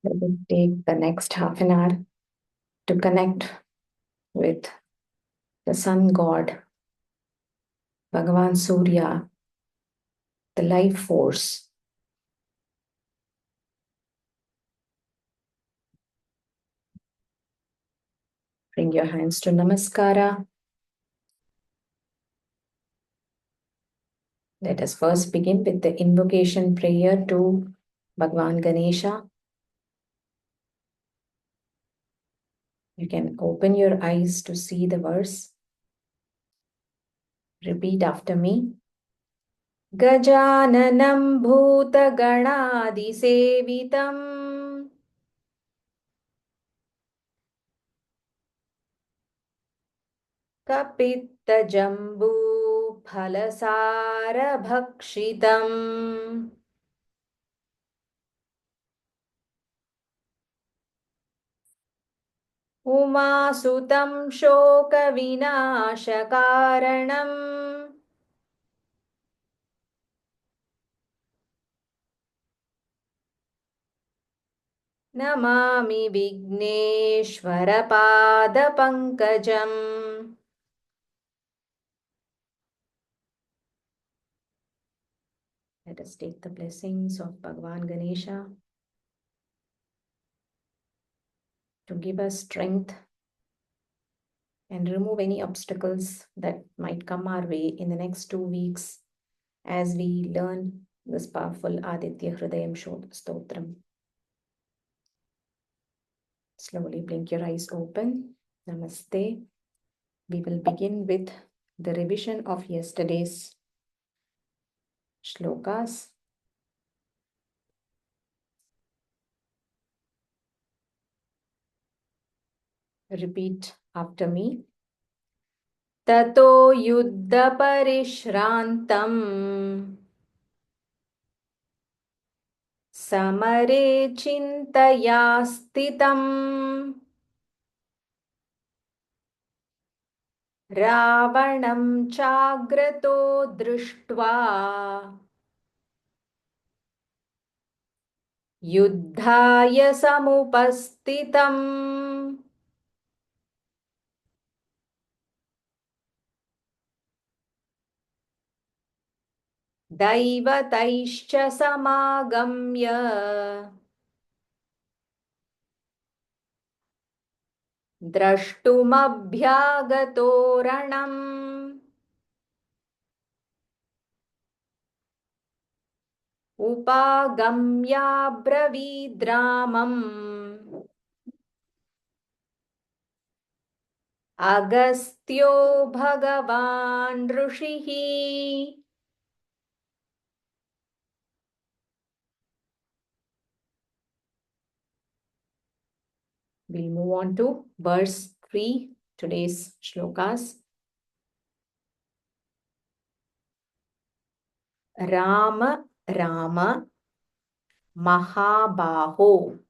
We will take the next half an hour to connect with the sun god, Bhagavan Surya, the life force. Bring your hands to Namaskara. Let us first begin with the invocation prayer to Bhagavan Ganesha. You can open your eyes to see the verse. Repeat after me. Gajananam bhutaganaadisevitam kapitta-jambu-phalasara-bhakshitam Umasutam shoka-vinashakaranam Namami Vigneshwara-pada-pankajam. Let us take the blessings of Bhagavan Ganesha to give us strength and remove any obstacles that might come our way in the next 2 weeks as we learn this powerful Aditya Hrudayam Stotram. Slowly blink your eyes open. Namaste. We will begin with the revision of yesterday's shlokas. Repeat after me. Tato yuddha parishrantam samare chintaya sthitam Ravanam chagrato drishtva yuddhaya samupastitam Daivataischa samagamya drashtumabhyagatoranam upagamya bravidramam Agastyo bhagavan rishihi. We'll move on to verse 3, today's shlokas. Rama, Rama, Mahabaho.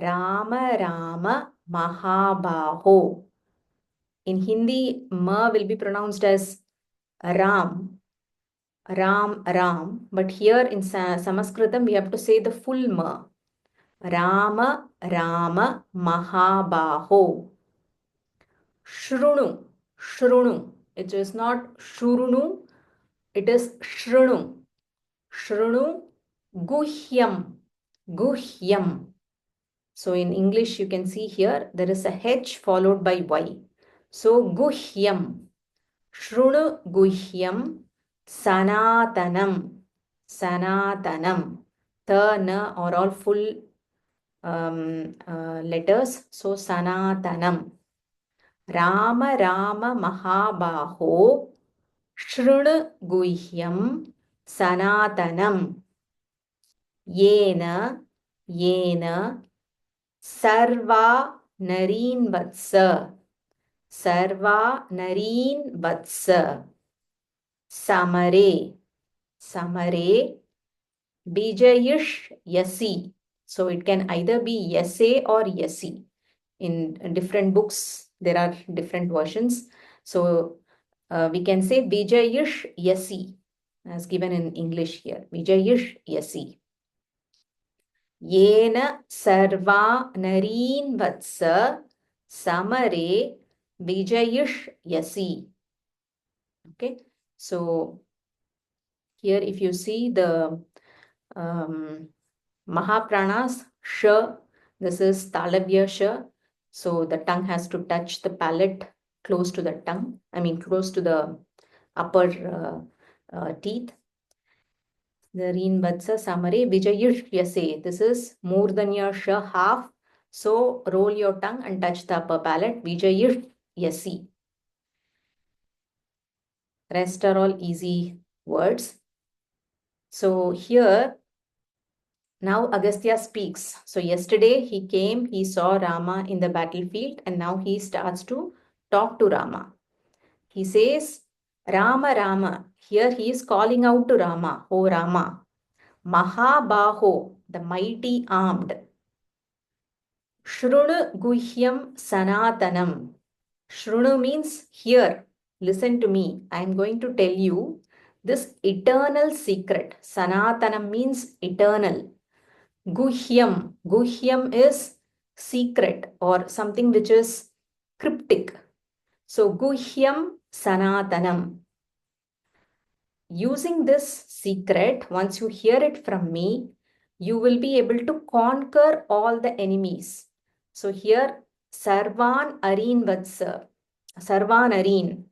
Rama, Rama, Mahabaho. In Hindi, Ma will be pronounced as Ram, Ram, Ram. But here in Sanskritam, we have to say the full Ma. Rama, Rama, Mahabaho. Shrunu, Shrunu. It is not Shurunu, it is Shrunu. Shrunu, Guhyam, Guhyam. So in English, you can see here, there is a H followed by Y. So Guhyam, Shrunu Guhyam, Sanatanam, Sanatanam. The, na are all full letters. So Sanatanam. Rama Rama Mahabaho Shrunu Guhyam Sanatanam Yena Yena Sarva Nareen Vatsa Sarva Nareen Vatsa Samare Samare Bijayish Yasi. So it can either be Yase or Yasi. In different books, there are different versions. So we can say Vijayish Yasi, as given in English here. Vijayish Yasi. Yena sarva nareen vatsa samare vijayish yasi. Okay, so here if you see the Mahapranas, sh, this is Talavya sh. So the tongue has to touch the palate close to the tongue, I mean close to the upper teeth. The Reen Vatsa Samare Vijayish Yase. This is more than your sh half. So roll your tongue and touch the upper palate. Vijayish Yasi. Rest are all easy words. So here, now Agastya speaks. So yesterday he came, he saw Rama in the battlefield, and now he starts to talk to Rama. He says, Rama, Rama. Here he is calling out to Rama. Oh Rama. Mahabaho, the mighty armed. Shrunu guhyam sanatanam. Shrunu means hear, listen to me. I am going to tell you this eternal secret. Sanatanam means eternal. Guhyam. Guhyam is secret or something which is cryptic. So Guhyam Sanatanam. Using this secret, once you hear it from me, you will be able to conquer all the enemies. So here, Sarvan Areen Vatsa. Sarvan Areen.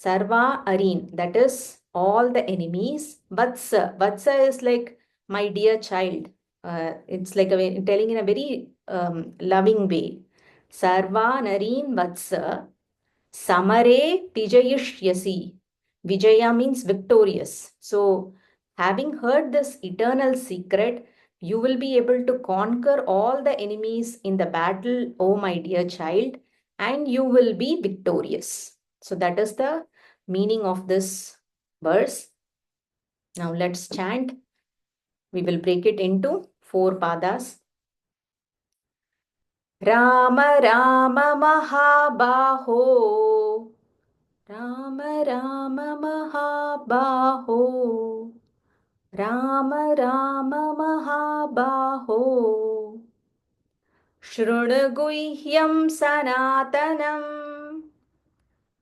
Sarva Areen. That is all the enemies. Vatsa. Vatsa is like my dear child. It's like telling in a very loving way. Sarva Nareen Vatsa Samare Vijayishyasi. Vijaya means victorious. So, having heard this eternal secret, you will be able to conquer all the enemies in the battle, oh my dear child, and you will be victorious. So, that is the meaning of this verse. Now, let's chant. We will break it into 4 padas. Rama Rama Mahabaho. Ram Ram Mahabaho. Ram Ram Mahabaho. Shrunuguhyam Sanatanam.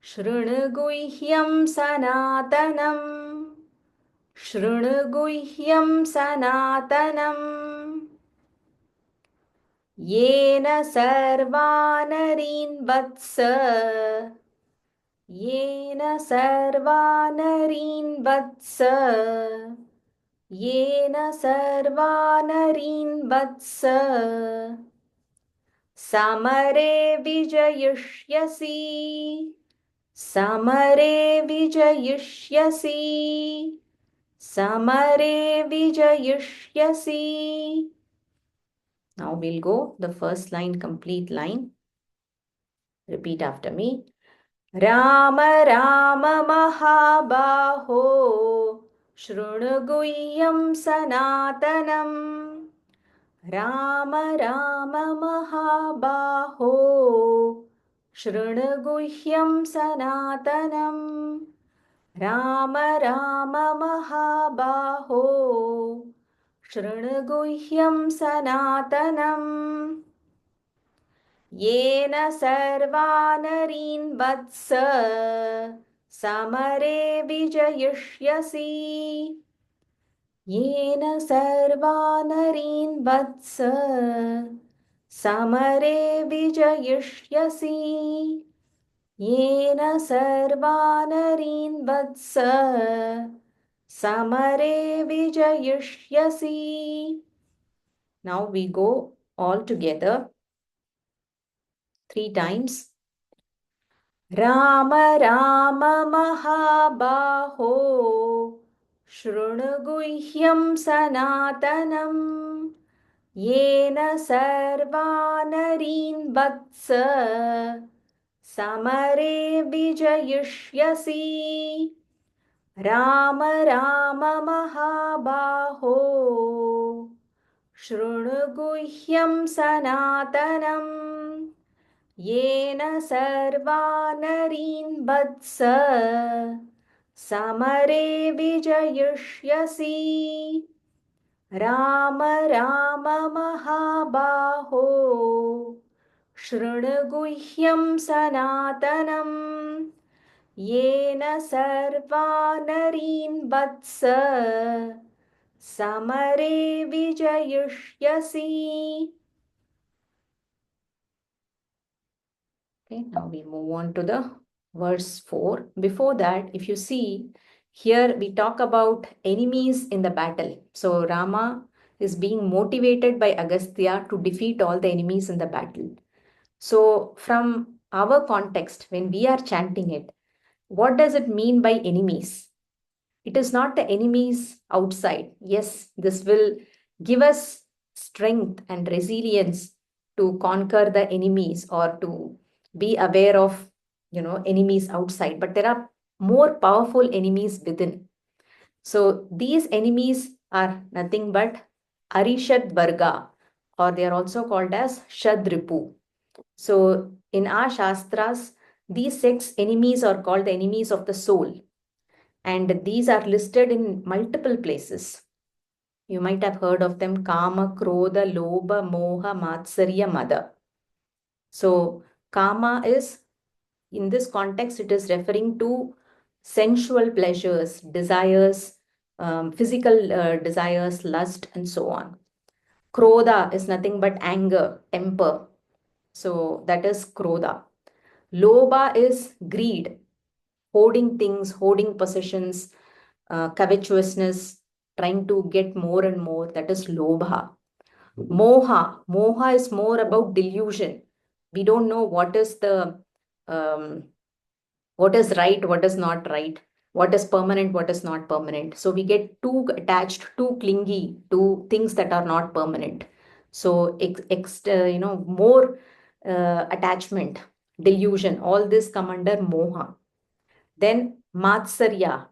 Shrunuguhyam Sanatanam. Shrunuguhyam Sanatanam. Yena sarvanarin vatsa. येन सर्वानरीन् वत्स येन सर्वानरीन् वत्स समरे विजयिष्यसि समरे विजयिष्यसि समरे विजयिष्यसि. Now we'll go the first line, complete line. Repeat after me. Ram Ram महाबाहो शृणुगुह्यं सनातनम्. राम राम महाबाहो शृणुगुह्यं सनातनम्. राम राम महाबाहो शृणुगुह्यं सनातनम्. येन सर्वानरीन् वत्स समरे विजयिष्यसि येन सर्वानरीन् वत्स समरे विजयिष्यसि येन सर्वानरीन् वत्स समरे विजयिष्यसि. Now we go all together 3 times. Ram Ram Mahabaho Shrunuguhyam Sanatanam. Yena Sarvanarin Vatsa Samare Vijayishyasi. Ram Ram Mahabaho Shrunuguhyam Sanatanam. येन सर्वानरीन् वत्स समरे विजयिष्यसि राम राम महाबाहो शृणुगुह्यं सनातनम् येन सर्वा नरीन् वत्स समरे विजयिष्यसि. Okay, now we move on to the verse 4. Before that, if you see, here we talk about enemies in the battle. So Rama is being motivated by Agastya to defeat all the enemies in the battle. So from our context, when we are chanting it, what does it mean by enemies? It is not the enemies outside. Yes, this will give us strength and resilience to conquer the enemies or to be aware of, enemies outside. But there are more powerful enemies within. So these enemies are nothing but Arishad Varga, or they are also called as Shadripu. So in our Shastras, these six enemies are called the enemies of the soul, and these are listed in multiple places. You might have heard of them: Kama, Krodha, Lobha, Moha, Matsarya, Mada. So Kama is, in this context, it is referring to sensual pleasures, desires, physical desires, lust, and so on. Krodha is nothing but anger, temper. So that is Krodha. Lobha is greed, hoarding things, hoarding possessions, covetousness, trying to get more and more. That is Lobha. Moha is more about delusion. We don't know um, what is right, what is not right, what is permanent, what is not permanent. So we get too attached, too clingy to things that are not permanent. So more attachment, delusion, all this come under Moha. Then Matsarya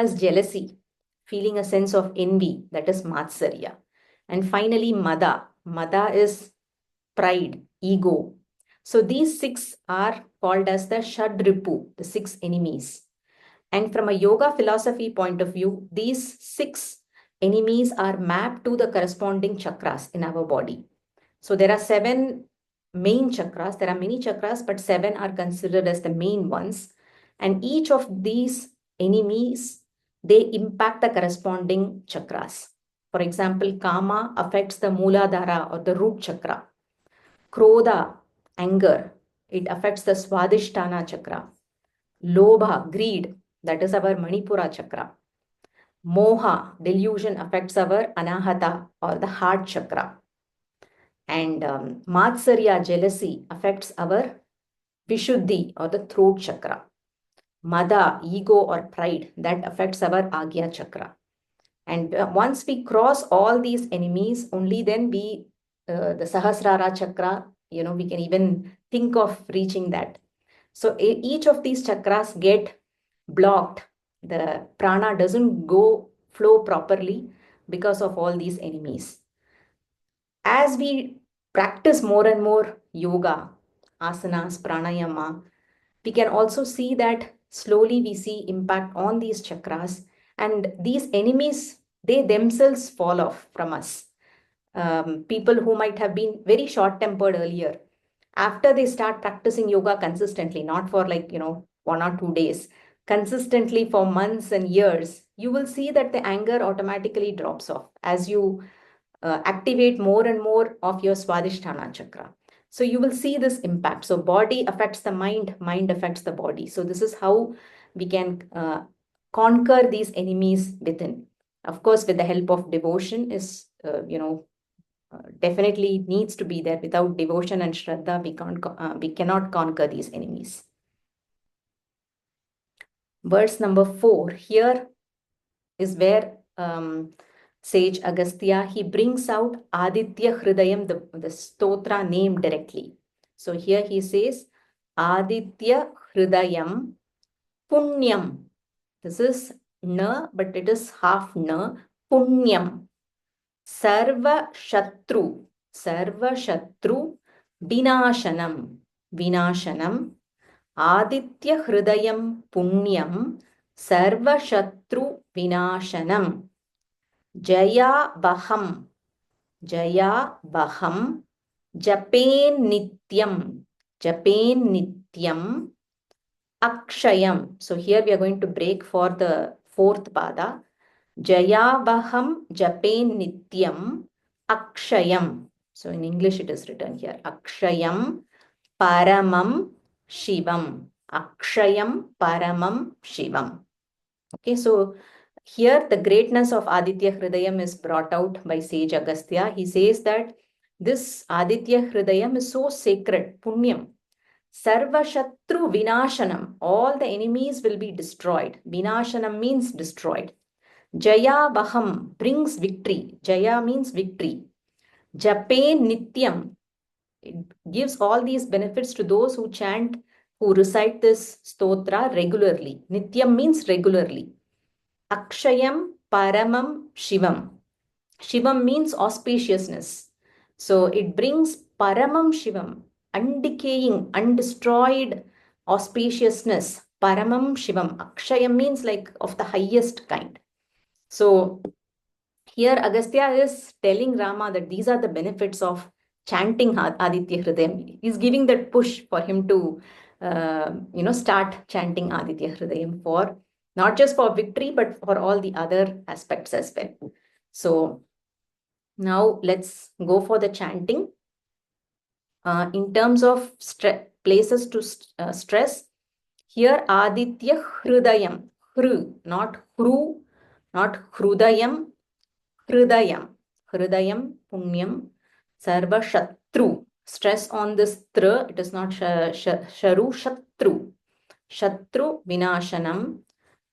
is jealousy, feeling a sense of envy. That is Matsarya. And finally, Mada is pride, ego. So these six are called as the Shadripu, the six enemies. And from a yoga philosophy point of view, these six enemies are mapped to the corresponding chakras in our body. So there are seven main chakras. There are many chakras, but seven are considered as the main ones. And each of these enemies, they impact the corresponding chakras. For example, Kama affects the Mooladhara or the root chakra. Krodha, anger, it affects the Swadhisthana chakra. Lobha, greed, that is our Manipura chakra. Moha, delusion, affects our Anahata or the heart chakra. And Matsarya, jealousy, affects our Vishuddhi or the throat chakra. Mada, ego or pride, that affects our Agya chakra. And once we cross all these enemies, only then the Sahasrara chakra, we can even think of reaching that. So each of these chakras get blocked. The prana doesn't flow properly because of all these enemies. As we practice more and more yoga, asanas, pranayama, we can also see that slowly we see impact on these chakras, and these enemies, they themselves fall off from us. People who might have been very short tempered earlier, after they start practicing yoga consistently, not for 1 or 2 days, consistently for months and years, you will see that the anger automatically drops off as you activate more and more of your Swadhisthana chakra. So you will see this impact. So body affects the mind, mind affects the body. So this is how we can conquer these enemies within. Of course, with the help of devotion is, definitely needs to be there. Without devotion and Shraddha, we cannot conquer these enemies. Verse number 4, here is where sage Agastya, he brings out Aditya Hrudayam, the stotra name directly. So here he says, Aditya Hrudayam Punyam. This is na, but it is half na. Punyam. Sarva Shatru. Sarva Shatru Vinashanam. Vinashanam. Aditya Hrudayam Punyam Sarva Shatru Vinashanam. Jaya Baham. Jaya Baham. Japen Nityam. Japen Nityam. Akshayam. So here we are going to break for the fourth pada. Jayavaham Japen Nityam Akshayam. So in English it is written here. Akshayam Paramam Shivam. Akshayam Paramam Shivam. Okay, so here the greatness of Aditya Hrudayam is brought out by sage Agastya. He says that this Aditya Hrudayam is so sacred, Punyam. Sarvashatru Vinashanam. All the enemies will be destroyed. Vinashanam means destroyed. Jaya Vaham brings victory. Jaya means victory. Japen Nityam. It gives all these benefits to those who chant, who recite this stotra regularly. Nityam means regularly. Akshayam Paramam Shivam. Shivam means auspiciousness. So it brings Paramam Shivam, undecaying, undestroyed auspiciousness. Paramam Shivam. Akshayam means like of the highest kind. So here Agastya is telling Rama that these are the benefits of chanting Aditya Hrudayam. He's giving that push for him to, start chanting Aditya Hrudayam for not just for victory, but for all the other aspects as well. So now let's go for the chanting. In terms of places to stress, here Aditya Hrudayam. Not Hru, not Hrudayam, Hrudayam. Hrudayam, Punyam, Sarva Shatru. Stress on this tr, it is not sharu, Shatru. Shatru Vinashanam.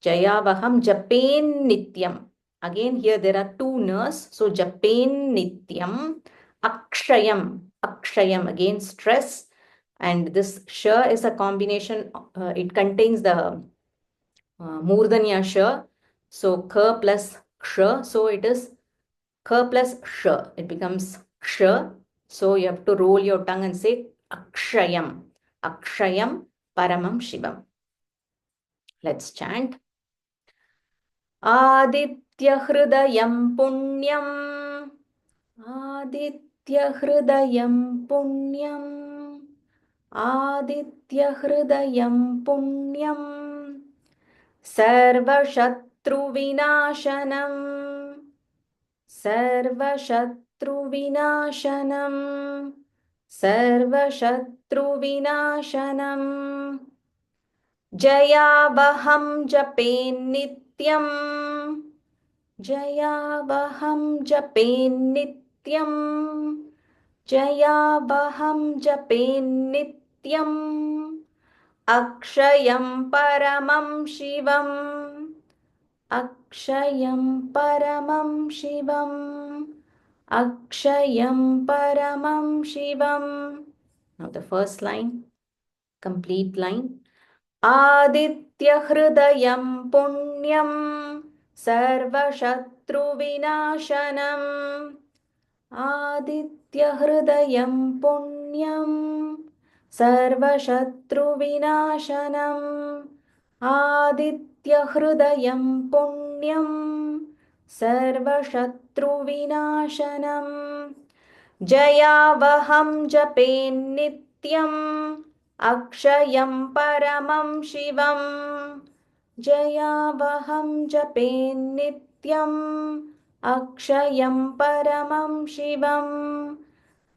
Jayavaham Japen Nityam. Again, here there are two ners. So Japen Nityam. Akshayam. Akshayam. Again, stress. And this sh is a combination. It contains the Murdanya sh. So k plus ksha. So it is k plus sh. It becomes ksha. So you have to roll your tongue and say Akshayam. Akshayam Paramam Shivam. Let's chant. आदित्यहृदयं पुण्यम् आदित्यहृदयं पुण्यम् आदित्यहृदयं पुण्यम् सर्वशत्रुविनाशनम् सर्वशत्रुविनाशनम् सर्वशत्रुविनाशनम् जयावहं जपेन्नित्यम् जयावहं जपेन्नित्यम् जयावहं जपेन्नित्यम् अक्षयं परमं शिवम् अक्षयं परमं शिवम् अक्षयं परमं शिवम्. Now the first line, complete line. आदित्यहृदयं पुण्यं सर्वशत्रुविनाशनम् आदित्यहृदयं पुण्यं सर्वशत्रुविनाशनम् आदित्यहृदयं पुण्यं सर्वशत्रुविनाशनम् जयावहं जपेन्नित्यम् अक्षयं परमं शिवम् जयावहं जपेन्नित्यम् अक्षयं परमं शिवम्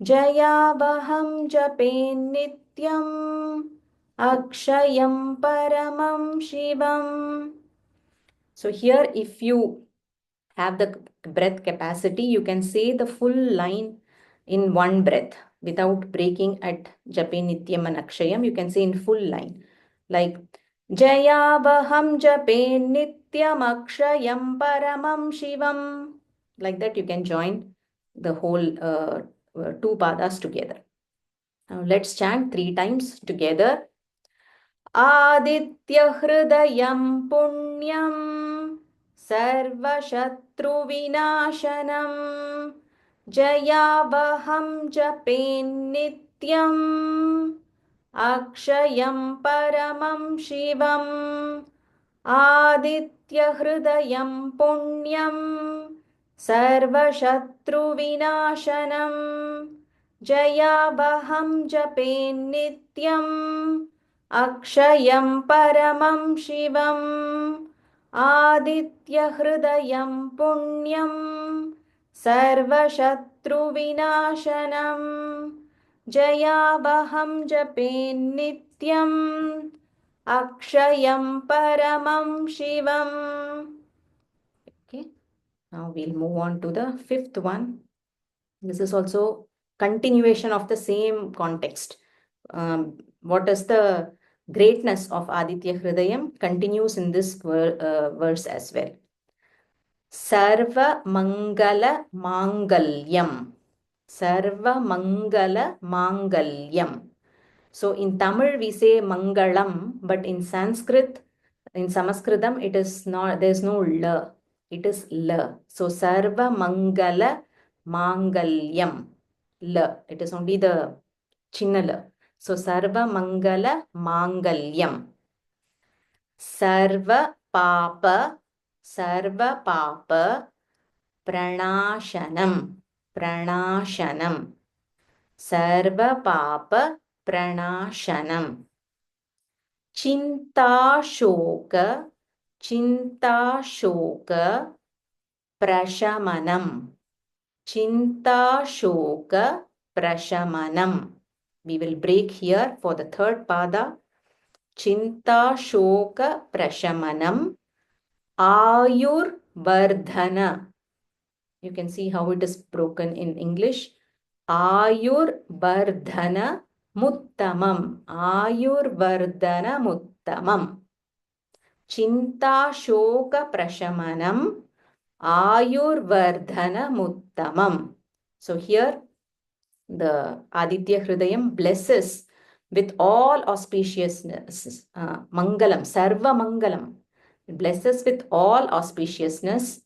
जयावहं जपेन्नित्यम् अक्षयं परमं शिवम्. So here if you have the breath capacity, you can say the full line in one breath without breaking at Jape Nityam and Akshayam. You can say in full line like Jayavaham Jape Nityam Akshayam Paramam Shivam. Like that you can join the whole two padas together. Now let's chant 3 times together. आदित्यहृदयं पुण्यं सर्वशत्रुविनाशनम् जयावहं जपेन्नित्यम् अक्षयं परमं शिवम् आदित्यहृदयं पुण्यं सर्वशत्रुविनाशनम् जयावहं जपे नित्यम् अक्षयं परमं शिवम् आदित्यहृदयं पुण्यं सर्वशत्रुविनाशनम् जयावहं जपे नित्यम् अक्षयं परमं शिवम्. Okay, now we'll move on to the fifth one. This is also continuation of the same context. What is the greatness of Aditya Hrudayam continues in this verse as well. Sarva Mangala Mangalyam. Sarva Mangala Mangalyam. So in Tamil we say Mangalam, but in Sanskrit, in Sanskritam, it is not, there is no la. It is la. So Sarva Mangala Mangalyam. La. It is only the chinna la. So Sarva Mangala Mangalyam. Sarva Papa. Sarva Papa Pranashanam. Pranashanam. Sarva Papa Pranashanam. Chintashoka, Chintashoka Prashamanam. Chintashoka Prashamanam. We will break here for the third pada. Chintashoka Prashamanam. Ayur Vardhana. You can see how it is broken in English. Ayur Vardhana Muttamam. Ayur Vardhana Muttamam. Chinta Shoka Prashamanam Ayurvardhana Muttamam. So here the Aditya Hrudayam blesses with all auspiciousness, Mangalam, Sarva Mangalam. It blesses with all auspiciousness,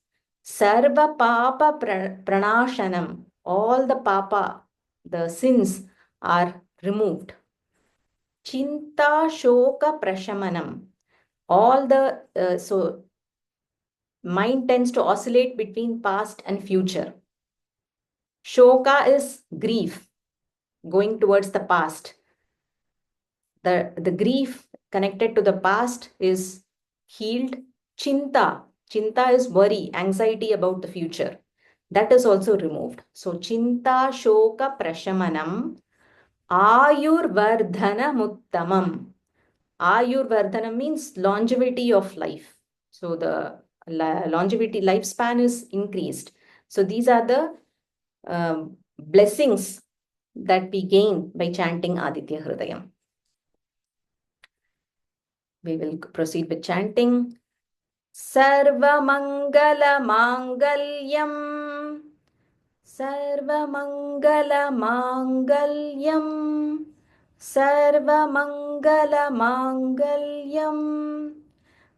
Sarva Papa Pranashanam. All the Papa, the sins are removed. Chinta Shoka Prashamanam. All the, so mind tends to oscillate between past and future. Shoka is grief, going towards the past. The grief connected to the past is healed. Chinta. Chinta is worry, anxiety about the future. That is also removed. So, Chinta Shoka Prashamanam Ayurvardhana Muttamam. Ayurvardhana means longevity of life. So the longevity lifespan is increased. So these are the blessings that we gain by chanting Aditya Hrudayam. We will proceed with chanting. Sarva Mangala Mangalyam. Sarva Mangala Mangalyam. Sarva Mangala Mangalyam.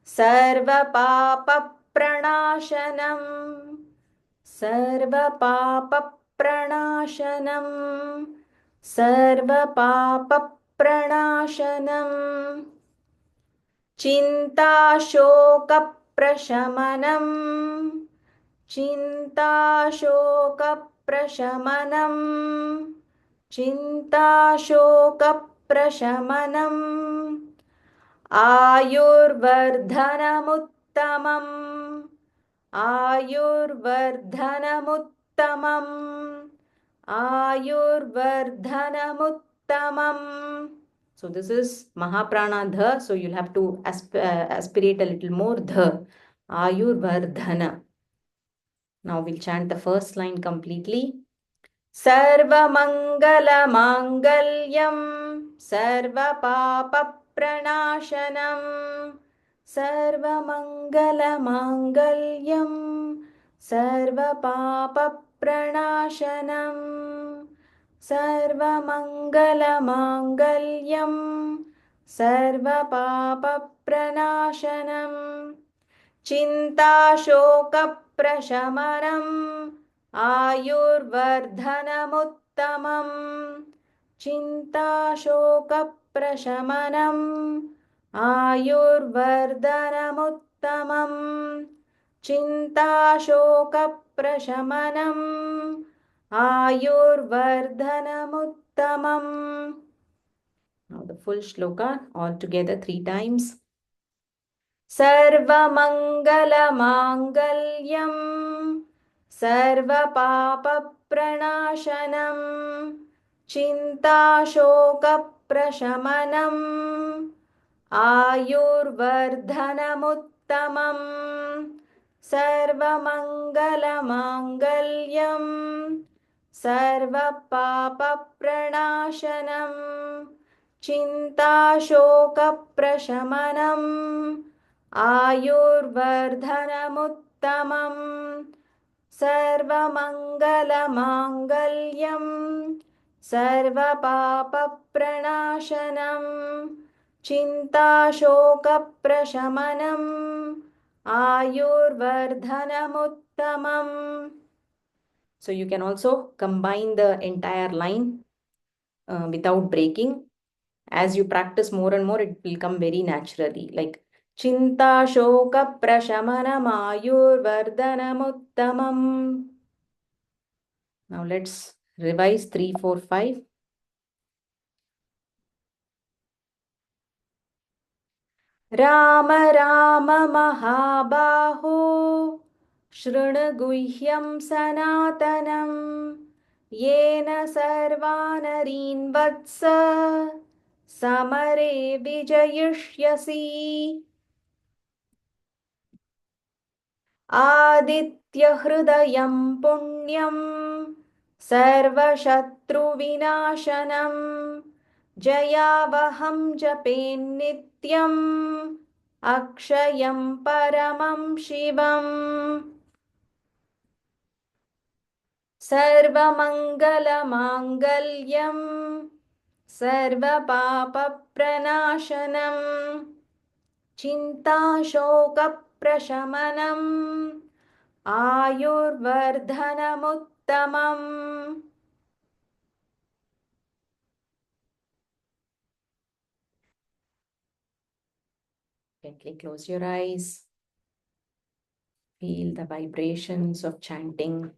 Sarva Papa Pranashanam. Sarva Papa Pranashanam. Sarva Papa Pranashanam. Chinta Shoka Prashamanam. Chinta Shoka Prashamanam. Chinta Shoka Prashamanam. Ayurvardhanamuttamam. Ayurvardhanamuttamam. Ayurvardhanamuttamam. So this is Mahaprana Dha. So you'll have to aspirate a little more Dha. Ayurvardhana. Now we'll chant the first line completely. Sarva Mangala Mangalyam. Sarva Papa Pranashanam. Sarva Mangala Mangalyam. Sarva Papa Pranashanam. Sarva Mangala Mangalyam. Sarva Papa Pranashanam. Chinta Shoka Prashamanam. Ayurvardhanamuttamam. Chinta Shoka Prashamanam. Ayurvardhanamuttamam. Chinta Shoka शोकप्रशमनम् आयुर्वर्धनमुत्तमम्. Now the full shloka all together 3 times. सर्वमङ्गलमाङ्गल्यम् सर्वपापप्रणाशनम् चिन्ताशोकप्रशमनम् आयुर्वर्धनमुत्तमम्. सर्वमङ्गलमाङ्गल्यम् सर्वपापप्रणाशनम् चिन्ताशोकप्रशमनम् आयुर्वर्धनमुत्तमम्. सर्वमङ्गलमाङ्गल्यम् सर्वपापप्रणाशनम् चिन्ताशोकप्रशमनम् आयुर्वर्धनमुत्तमम्. So you can also combine the entire line without breaking. As you practice more and more, it will come very naturally. Like Chinta Shoka Prashamanam Ayurvardhanamuttamam. Now let's revise 3, 4, 5. Ram Ram महाबाहो शृणुगुह्यं सनातनं येन सर्वानरीन् वत्स समरे विजयिष्यसि. आदित्यहृदयं पुण्यं सर्वशत्रुविनाशनं जयावहं जपेन्नित्यम् अक्षयं परमं शिवम्. सर्वमङ्गलमाङ्गल्यं सर्वपापप्रणाशनं चिन्ताशोकप्रशमनम् आयुर्वर्धनमुत्तमम्. Gently close your eyes. Feel the vibrations of chanting.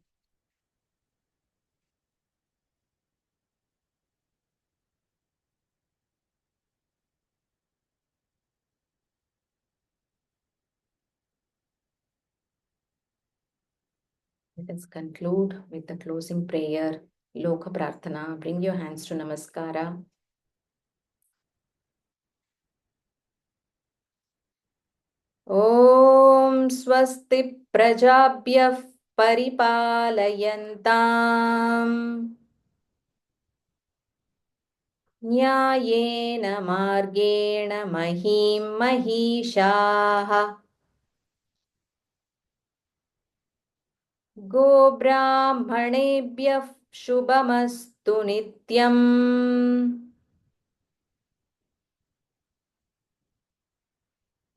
Let us conclude with the closing prayer, Loka Prarthana. Bring your hands to Namaskara. ॐ स्वस्ति प्रजाभ्यः परिपालयन्ताम् न्यायेन मार्गेण महीं महिषाः गोब्राह्मणेभ्यः शुभमस्तु नित्यम्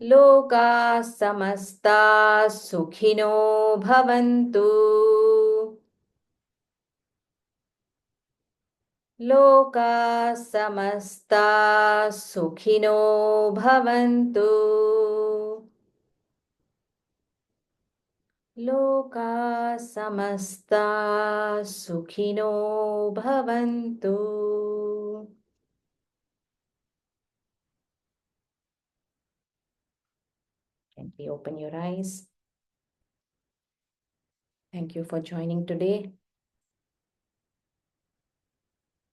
लोकाः समस्ताः सुखिनो भवन्तु. लोकाः समस्ताः सुखिनो भवन्तु. लोकाः समस्ताः सुखिनो भवन्तु. Gently open your eyes. Thank you for joining today.